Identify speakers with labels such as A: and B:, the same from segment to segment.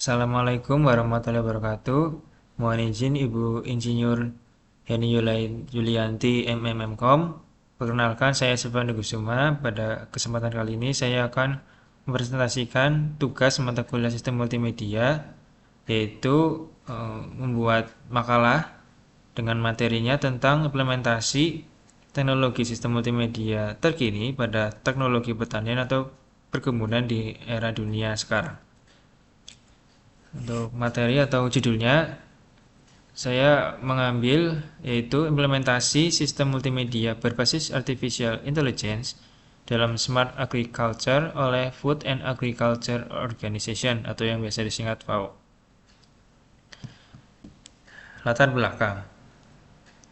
A: Assalamualaikum warahmatullahi wabarakatuh. Mohon izin Ibu Insinyur Heni Yulianti MMMkom. Perkenalkan, saya Silvan Kusuma. Pada kesempatan kali ini saya akan mempresentasikan tugas mata kuliah sistem multimedia, yaitu membuat makalah dengan materinya tentang implementasi teknologi sistem multimedia terkini pada teknologi pertanian atau perkebunan di era dunia sekarang. Untuk materi atau judulnya, saya mengambil yaitu implementasi sistem multimedia berbasis artificial intelligence dalam smart agriculture oleh Food and Agriculture Organization atau yang biasa disingkat FAO. Latar belakang.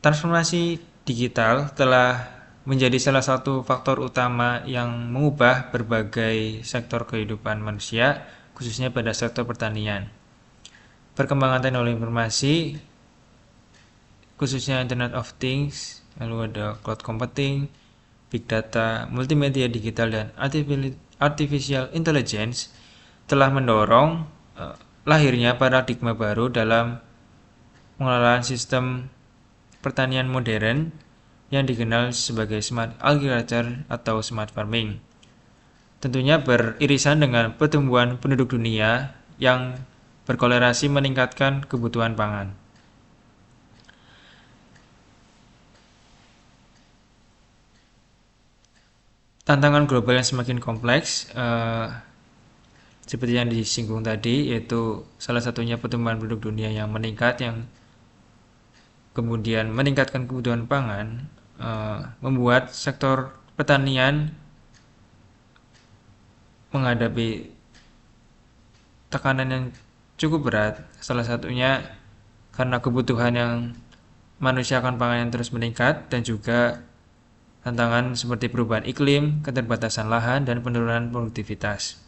A: Transformasi digital telah menjadi salah satu faktor utama yang mengubah berbagai sektor kehidupan manusia, khususnya pada sektor pertanian. Perkembangan teknologi informasi, khususnya Internet of Things, lalu ada cloud computing, big data, multimedia digital, dan artificial intelligence telah mendorong lahirnya paradigma baru dalam pengelolaan sistem pertanian modern yang dikenal sebagai smart agriculture atau smart farming. Tentunya beririsan dengan pertumbuhan penduduk dunia yang berkolerasi meningkatkan kebutuhan pangan. Tantangan global yang semakin kompleks, seperti yang disinggung tadi, yaitu salah satunya pertumbuhan penduduk dunia yang meningkat, yang kemudian meningkatkan kebutuhan pangan, membuat sektor pertanian menghadapi tekanan yang cukup berat. Salah satunya karena kebutuhan yang manusia akan pangan yang terus meningkat, dan juga tantangan seperti perubahan iklim, keterbatasan lahan, dan penurunan produktivitas.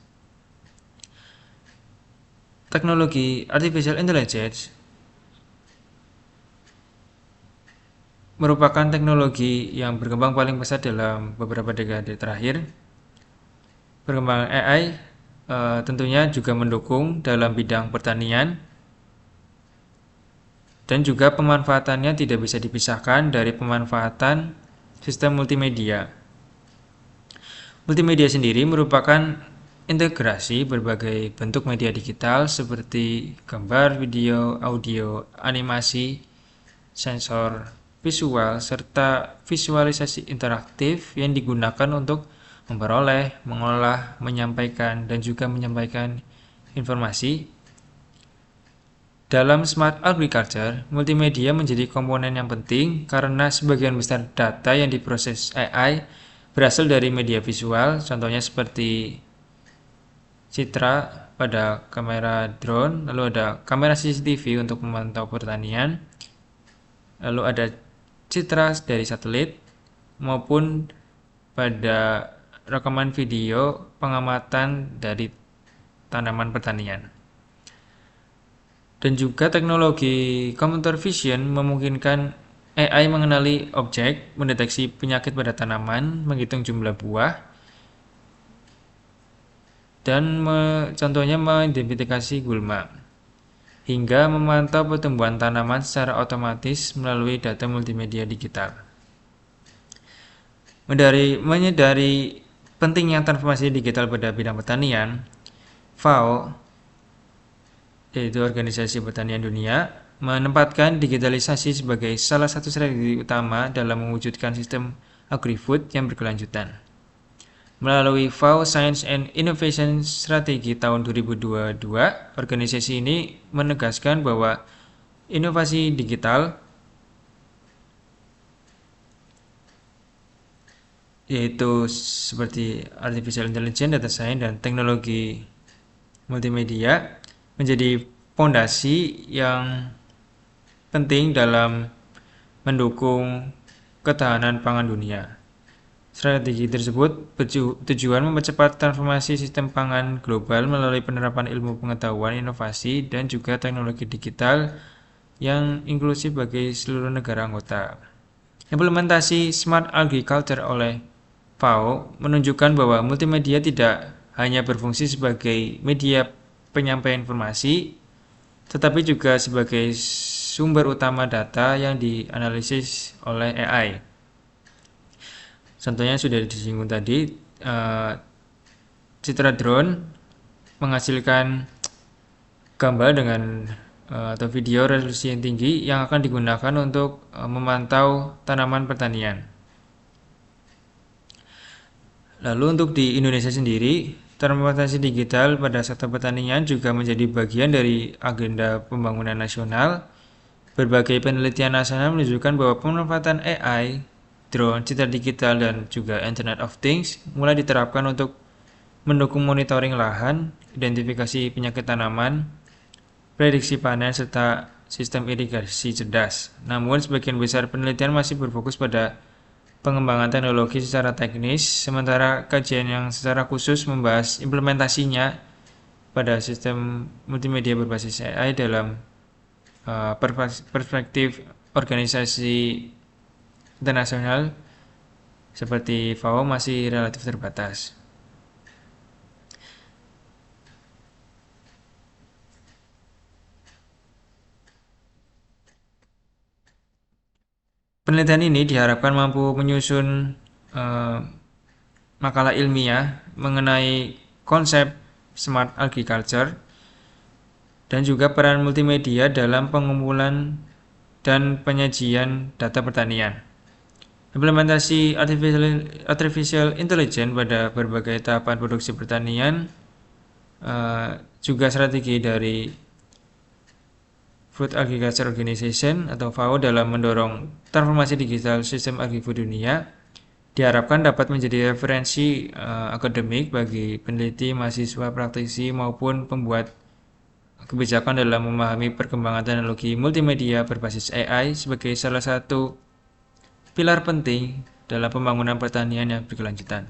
A: Teknologi artificial intelligence merupakan teknologi yang berkembang paling pesat dalam beberapa dekade terakhir. Perkembangan AI tentunya juga mendukung dalam bidang pertanian, dan juga pemanfaatannya tidak bisa dipisahkan dari pemanfaatan sistem multimedia. Multimedia sendiri merupakan integrasi berbagai bentuk media digital seperti gambar, video, audio, animasi, sensor, visual, serta visualisasi interaktif yang digunakan untuk memperoleh, mengolah, menyampaikan, dan juga menyampaikan informasi. Dalam smart agriculture, multimedia menjadi komponen yang penting karena sebagian besar data yang diproses AI berasal dari media visual, contohnya seperti citra pada kamera drone, lalu ada kamera CCTV untuk memantau pertanian, lalu ada citra dari satelit, maupun pada rekaman video pengamatan dari tanaman pertanian. Dan juga teknologi computer vision memungkinkan AI mengenali objek, mendeteksi penyakit pada tanaman, menghitung jumlah buah, dan contohnya mengidentifikasi gulma, hingga memantau pertumbuhan tanaman secara otomatis melalui data multimedia digital. Menyadari pentingnya transformasi digital pada bidang pertanian, FAO, yaitu Organisasi Pertanian Dunia, menempatkan digitalisasi sebagai salah satu strategi utama dalam mewujudkan sistem agri-food yang berkelanjutan. Melalui FAO Science and Innovation Strategy tahun 2022, organisasi ini menegaskan bahwa inovasi digital, yaitu seperti artificial intelligence, data science, dan teknologi multimedia, menjadi fondasi yang penting dalam mendukung ketahanan pangan dunia. Strategi tersebut bertujuan mempercepat transformasi sistem pangan global melalui penerapan ilmu pengetahuan, inovasi, dan juga teknologi digital yang inklusif bagi seluruh negara anggota. Implementasi smart agriculture oleh FAO menunjukkan bahwa multimedia tidak hanya berfungsi sebagai media penyampaian informasi, tetapi juga sebagai sumber utama data yang dianalisis oleh AI. Contohnya sudah disinggung tadi, citra drone menghasilkan gambar dengan atau video resolusi yang tinggi yang akan digunakan untuk memantau tanaman pertanian. Lalu untuk di Indonesia sendiri, transformasi digital pada sektor pertanian juga menjadi bagian dari agenda pembangunan nasional. Berbagai penelitian nasional menunjukkan bahwa pemanfaatan AI, drone, citra digital, dan juga Internet of Things mulai diterapkan untuk mendukung monitoring lahan, identifikasi penyakit tanaman, prediksi panen, serta sistem irigasi cerdas. Namun, sebagian besar penelitian masih berfokus pada pengembangan teknologi secara teknis, sementara kajian yang secara khusus membahas implementasinya pada sistem multimedia berbasis AI dalam perspektif organisasi internasional seperti FAO masih relatif terbatas. Penelitian ini diharapkan mampu menyusun makalah ilmiah mengenai konsep smart agriculture dan juga peran multimedia dalam pengumpulan dan penyajian data pertanian. Implementasi artificial intelligence pada berbagai tahapan produksi pertanian juga strategi dari Food Agriculture Organization atau FAO dalam mendorong transformasi digital sistem agri-food dunia diharapkan dapat menjadi referensi akademik bagi peneliti, mahasiswa, praktisi maupun pembuat kebijakan dalam memahami perkembangan teknologi multimedia berbasis AI sebagai salah satu pilar penting dalam pembangunan pertanian yang berkelanjutan.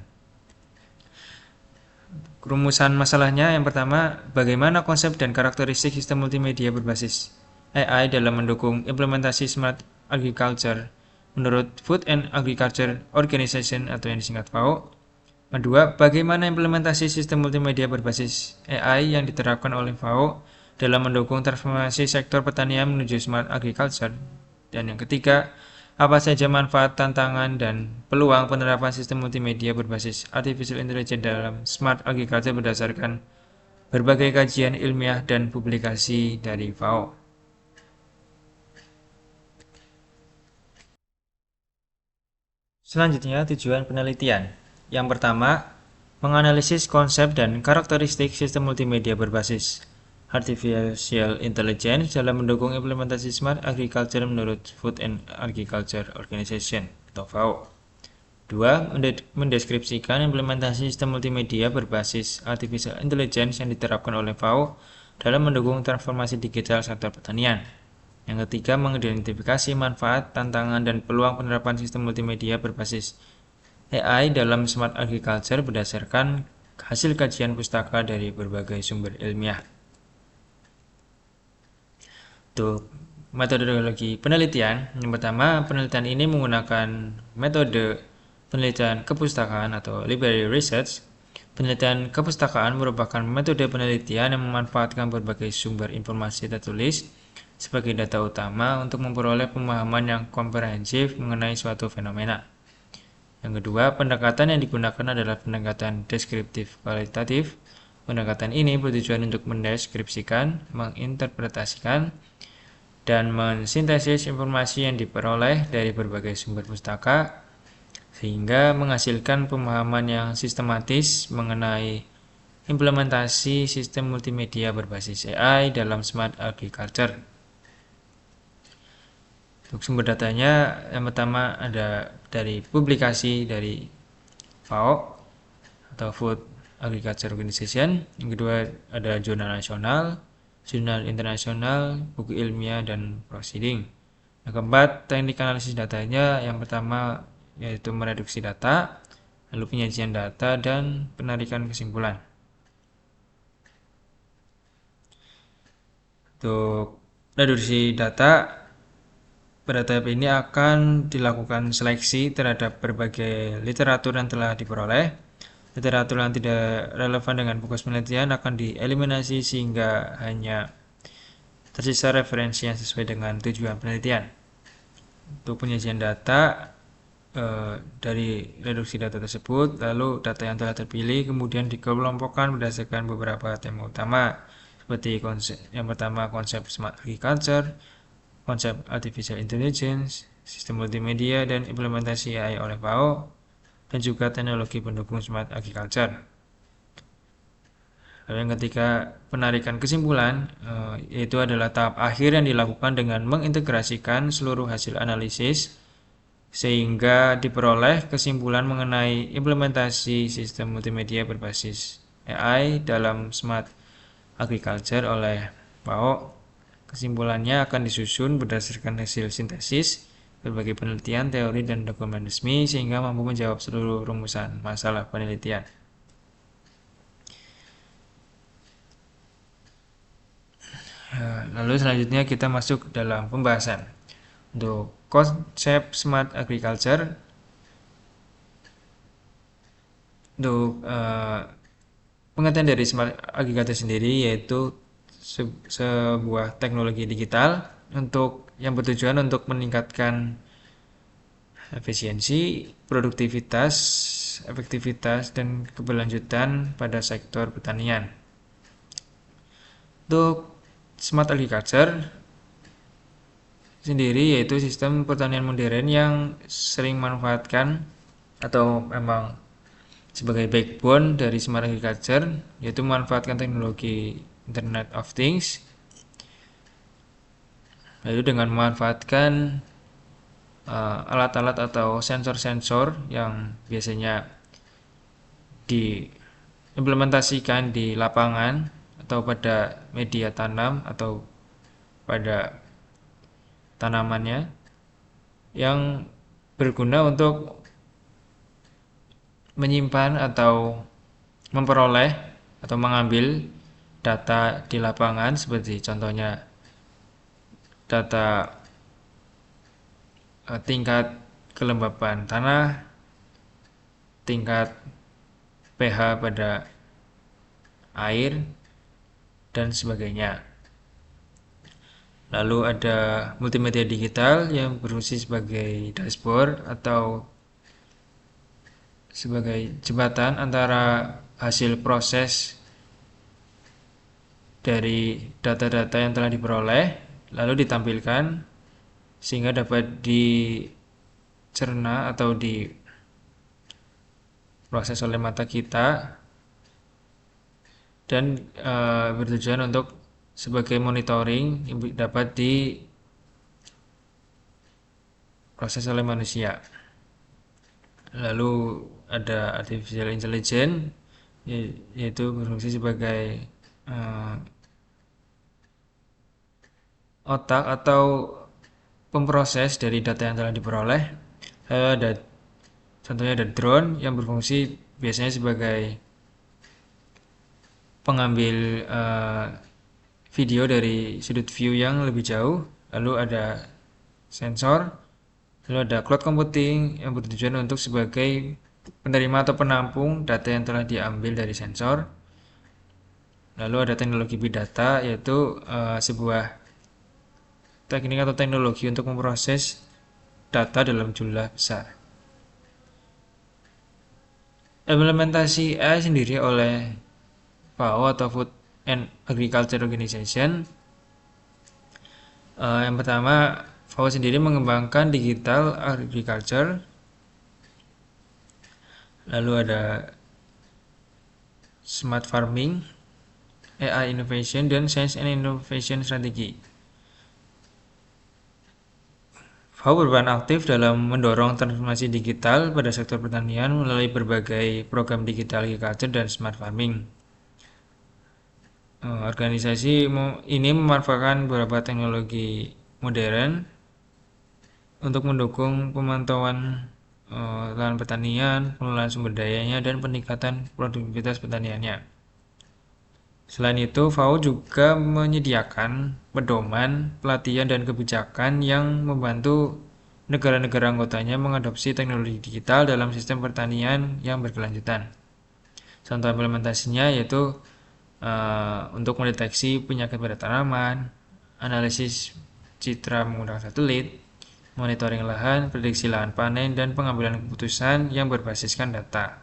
A: Rumusan masalahnya yang pertama, bagaimana konsep dan karakteristik sistem multimedia berbasis AI dalam mendukung implementasi smart agriculture menurut Food and Agriculture Organization atau yang disingkat FAO. Kedua, bagaimana implementasi sistem multimedia berbasis AI yang diterapkan oleh FAO dalam mendukung transformasi sektor pertanian menuju smart agriculture. Dan yang ketiga, apa saja manfaat, tantangan, dan peluang penerapan sistem multimedia berbasis artificial intelligence dalam smart agriculture berdasarkan berbagai kajian ilmiah dan publikasi dari FAO. Selanjutnya, tujuan penelitian. Yang pertama, menganalisis konsep dan karakteristik sistem multimedia berbasis artificial intelligence dalam mendukung implementasi smart agriculture menurut Food and Agriculture Organization atau FAO. 2. Mendeskripsikan implementasi sistem multimedia berbasis artificial intelligence yang diterapkan oleh FAO dalam mendukung transformasi digital sektor pertanian. Yang ketiga, mengidentifikasi manfaat, tantangan, dan peluang penerapan sistem multimedia berbasis AI dalam smart agriculture berdasarkan hasil kajian pustaka dari berbagai sumber ilmiah. Untuk metodologi penelitian, yang pertama, penelitian ini menggunakan metode penelitian kepustakaan atau library research. Penelitian kepustakaan merupakan metode penelitian yang memanfaatkan berbagai sumber informasi tertulis sebagai data utama untuk memperoleh pemahaman yang komprehensif mengenai suatu fenomena. Yang kedua, pendekatan yang digunakan adalah pendekatan deskriptif kualitatif. Pendekatan ini bertujuan untuk mendeskripsikan, menginterpretasikan, dan mensintesis informasi yang diperoleh dari berbagai sumber pustaka sehingga menghasilkan pemahaman yang sistematis mengenai implementasi sistem multimedia berbasis AI dalam smart agriculture. Untuk sumber datanya, yang pertama ada dari publikasi dari FAO atau Food Agriculture Organization. Yang kedua ada jurnal nasional, jurnal internasional, buku ilmiah, dan proceeding. Yang keempat, teknik analisis datanya. Yang pertama yaitu mereduksi data, lalu penyajian data, dan penarikan kesimpulan. Untuk reduksi data, pada tahap ini akan dilakukan seleksi terhadap berbagai literatur yang telah diperoleh. literatur yang tidak relevan dengan fokus penelitian akan dieliminasi sehingga hanya tersisa referensi yang sesuai dengan tujuan penelitian. Untuk penyajian data dari reduksi data tersebut, lalu data yang telah terpilih kemudian dikelompokkan berdasarkan beberapa tema utama, seperti yang pertama konsep smart agriculture, konsep artificial intelligence, sistem multimedia, dan implementasi AI oleh FAO, dan juga teknologi pendukung smart agriculture. Lalu yang ketiga, penarikan kesimpulan, yaitu adalah tahap akhir yang dilakukan dengan mengintegrasikan seluruh hasil analisis sehingga diperoleh kesimpulan mengenai implementasi sistem multimedia berbasis AI dalam smart agriculture oleh FAO. Kesimpulannya akan disusun berdasarkan hasil sintesis berbagai penelitian, teori, dan dokumen resmi sehingga mampu menjawab seluruh rumusan masalah penelitian. Lalu selanjutnya kita masuk dalam pembahasan. Untuk konsep smart agriculture, untuk pengertian dari smart agriculture sendiri yaitu sebuah teknologi digital yang bertujuan untuk meningkatkan efisiensi, produktivitas, efektivitas, dan keberlanjutan pada sektor pertanian. Untuk smart agriculture sendiri yaitu sistem pertanian modern yang sering manfaatkan atau memang sebagai backbone dari smart agriculture, yaitu memanfaatkan teknologi Internet of Things, yaitu dengan memanfaatkan alat-alat atau sensor-sensor yang biasanya diimplementasikan di lapangan atau pada media tanam atau pada tanamannya, yang berguna untuk menyimpan atau memperoleh atau mengambil data di lapangan, seperti contohnya data tingkat kelembapan tanah, tingkat pH pada air, dan sebagainya. Lalu ada multimedia digital yang berfungsi sebagai dashboard atau sebagai jembatan antara hasil proses dari data-data yang telah diperoleh lalu ditampilkan sehingga dapat dicerna atau diproses oleh mata kita dan bertujuan untuk sebagai monitoring yang dapat diproses oleh manusia. Lalu ada artificial intelligence, yaitu berfungsi sebagai otak atau pemproses dari data yang telah diperoleh. Lalu contohnya ada drone yang berfungsi biasanya sebagai pengambil video dari sudut view yang lebih jauh. Lalu ada sensor, lalu ada cloud computing yang bertujuan untuk sebagai penerima atau penampung data yang telah diambil dari sensor. Lalu ada teknologi big data, yaitu sebuah teknik atau teknologi untuk memproses data dalam jumlah besar. Implementasi AI sendiri oleh FAO atau Food and Agriculture Organization. Yang pertama, FAO sendiri mengembangkan digital agriculture. Lalu ada smart farming, AI innovation, dan science and innovation strategy. FAO berperan aktif dalam mendorong transformasi digital pada sektor pertanian melalui berbagai program digital agriculture dan smart farming. Organisasi ini memanfaatkan beberapa teknologi modern untuk mendukung pemantauan lahan pertanian, pengelolaan sumber dayanya, dan peningkatan produktivitas pertaniannya. Selain itu, FAO juga menyediakan pedoman, pelatihan, dan kebijakan yang membantu negara-negara anggotanya mengadopsi teknologi digital dalam sistem pertanian yang berkelanjutan. Contoh implementasinya yaitu untuk mendeteksi penyakit pada tanaman, analisis citra menggunakan satelit, monitoring lahan, prediksi lahan panen, dan pengambilan keputusan yang berbasiskan data.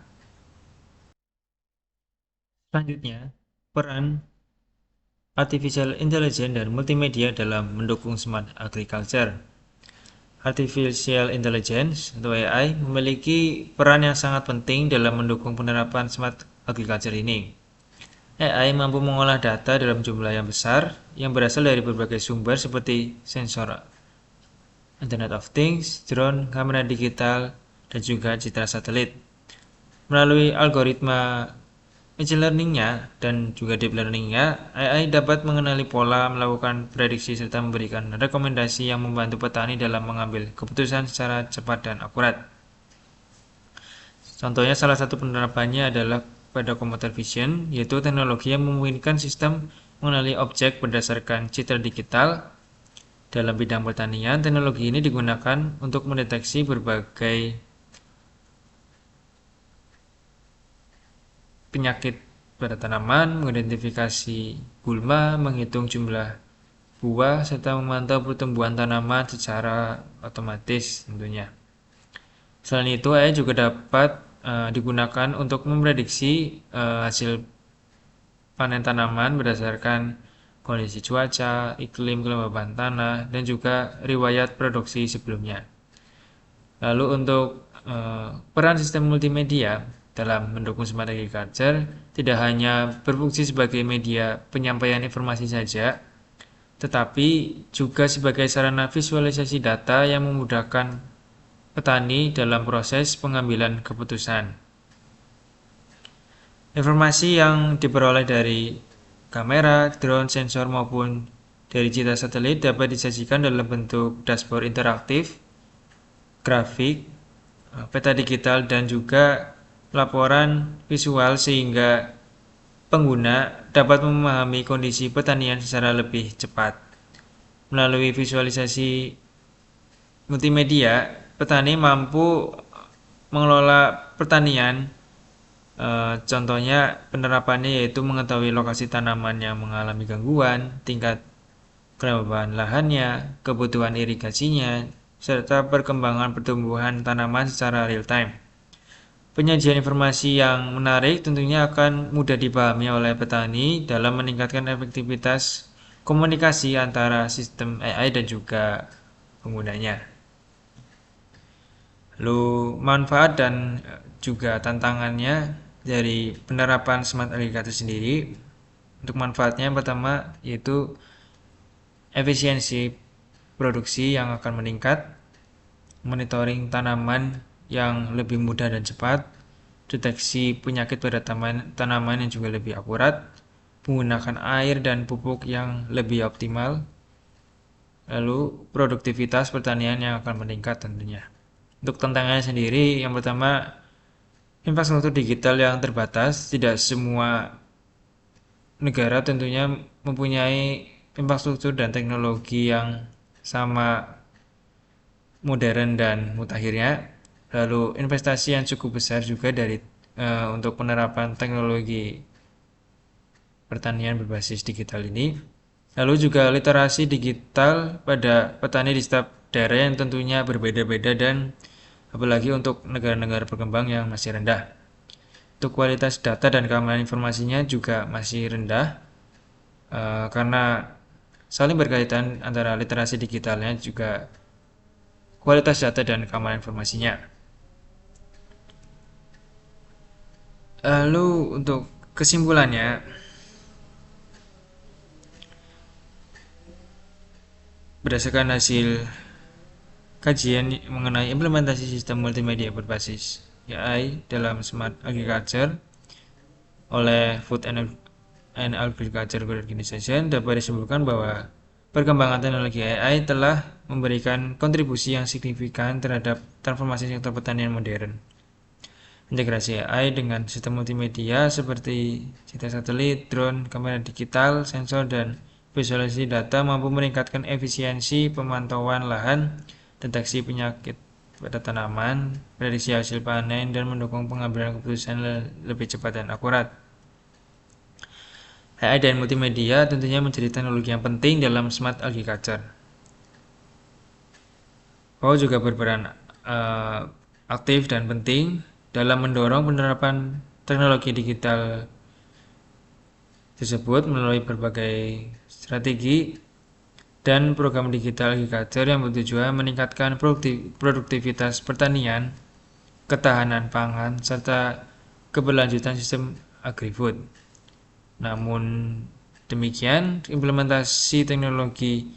A: Selanjutnya, peran Artificial Intelligence dan multimedia dalam mendukung smart agriculture. Artificial Intelligence atau AI memiliki peran yang sangat penting dalam mendukung penerapan smart agriculture ini. AI mampu mengolah data dalam jumlah yang besar yang berasal dari berbagai sumber seperti sensor Internet of Things, drone, kamera digital, dan juga citra satelit. Melalui algoritma machine learning-nya dan juga deep learning-nya, AI dapat mengenali pola, melakukan prediksi, serta memberikan rekomendasi yang membantu petani dalam mengambil keputusan secara cepat dan akurat. Contohnya salah satu penerapannya adalah pada computer vision, yaitu teknologi yang memungkinkan sistem mengenali objek berdasarkan citra digital. Dalam bidang pertanian, teknologi ini digunakan untuk mendeteksi berbagai penyakit pada tanaman, mengidentifikasi gulma, menghitung jumlah buah, serta memantau pertumbuhan tanaman secara otomatis tentunya. Selain itu, AI juga dapat digunakan untuk memprediksi hasil panen tanaman berdasarkan kondisi cuaca, iklim, kelembaban tanah, dan juga riwayat produksi sebelumnya. Lalu untuk peran sistem multimedia dalam mendukung smart agriculture tidak hanya berfungsi sebagai media penyampaian informasi saja, tetapi juga sebagai sarana visualisasi data yang memudahkan petani dalam proses pengambilan keputusan. Informasi yang diperoleh dari kamera, drone, sensor maupun dari citra satelit dapat disajikan dalam bentuk dashboard interaktif, grafik, peta digital, dan juga laporan visual sehingga pengguna dapat memahami kondisi pertanian secara lebih cepat. Melalui visualisasi multimedia, petani mampu mengelola pertanian. Contohnya penerapannya yaitu mengetahui lokasi tanaman yang mengalami gangguan, tingkat kelembaban lahannya, kebutuhan irigasinya, serta perkembangan pertumbuhan tanaman secara real time. Penyajian informasi yang menarik tentunya akan mudah dipahami oleh petani dalam meningkatkan efektivitas komunikasi antara sistem AI dan juga penggunanya. Lalu manfaat dan juga tantangannya dari penerapan smart agriculture sendiri. Untuk manfaatnya yang pertama yaitu efisiensi produksi yang akan meningkat, monitoring tanaman yang lebih mudah dan cepat, deteksi penyakit pada tanaman yang juga lebih akurat, menggunakan air dan pupuk yang lebih optimal, lalu produktivitas pertanian yang akan meningkat tentunya. Untuk tantangannya sendiri, yang pertama infrastruktur digital yang terbatas. Tidak semua negara tentunya mempunyai infrastruktur dan teknologi yang sama modern dan mutakhirnya. Lalu investasi yang cukup besar juga dari untuk penerapan teknologi pertanian berbasis digital ini. Lalu juga literasi digital pada petani di setiap daerah yang tentunya berbeda-beda dan apalagi untuk negara-negara berkembang yang masih rendah. Untuk kualitas data dan keamanan informasinya juga masih rendah karena saling berkaitan antara literasi digitalnya juga kualitas data dan keamanan informasinya. Lalu untuk kesimpulannya, berdasarkan hasil kajian mengenai implementasi sistem multimedia berbasis AI dalam smart agriculture oleh Food and Agriculture Organization, dapat disimpulkan bahwa perkembangan teknologi AI telah memberikan kontribusi yang signifikan terhadap transformasi sektor pertanian modern. Integrasi AI dengan sistem multimedia seperti citra satelit, drone, kamera digital, sensor, dan visualisasi data mampu meningkatkan efisiensi pemantauan lahan, deteksi penyakit pada tanaman, prediksi hasil panen, dan mendukung pengambilan keputusan lebih cepat dan akurat. AI dan multimedia tentunya menjadi teknologi yang penting dalam smart agriculture. PAU juga berperan aktif dan penting dalam mendorong penerapan teknologi digital tersebut melalui berbagai strategi dan program digital agriculture yang bertujuan meningkatkan produktivitas pertanian, ketahanan pangan, serta keberlanjutan sistem agri-food. Namun demikian, implementasi teknologi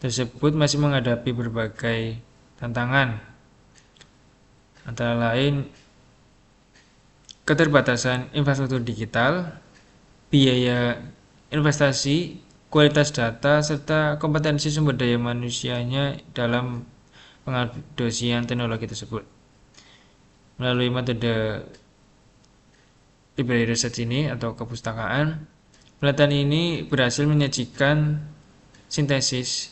A: tersebut masih menghadapi berbagai tantangan, antara lain keterbatasan infrastruktur digital, biaya investasi, kualitas data, serta kompetensi sumber daya manusianya dalam pengadopsian teknologi tersebut. Melalui metode library research ini atau kepustakaan, penelitian ini berhasil menyajikan sintesis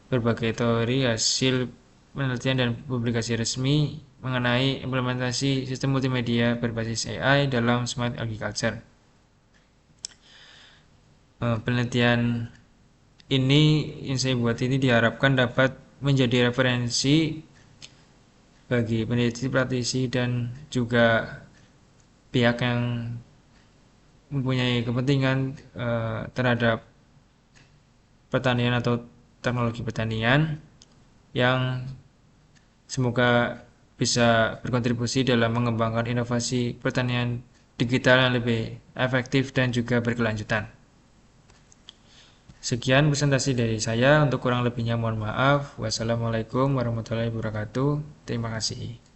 A: berbagai teori hasil penelitian dan publikasi resmi mengenai implementasi sistem multimedia berbasis AI dalam smart agriculture. Penelitian ini yang saya buat ini diharapkan dapat menjadi referensi bagi peneliti, praktisi, dan juga pihak yang mempunyai kepentingan terhadap pertanian atau teknologi pertanian yang semoga bisa berkontribusi dalam mengembangkan inovasi pertanian digital yang lebih efektif dan juga berkelanjutan. Sekian presentasi dari saya, untuk kurang lebihnya mohon maaf. Wassalamualaikum warahmatullahi wabarakatuh. Terima kasih.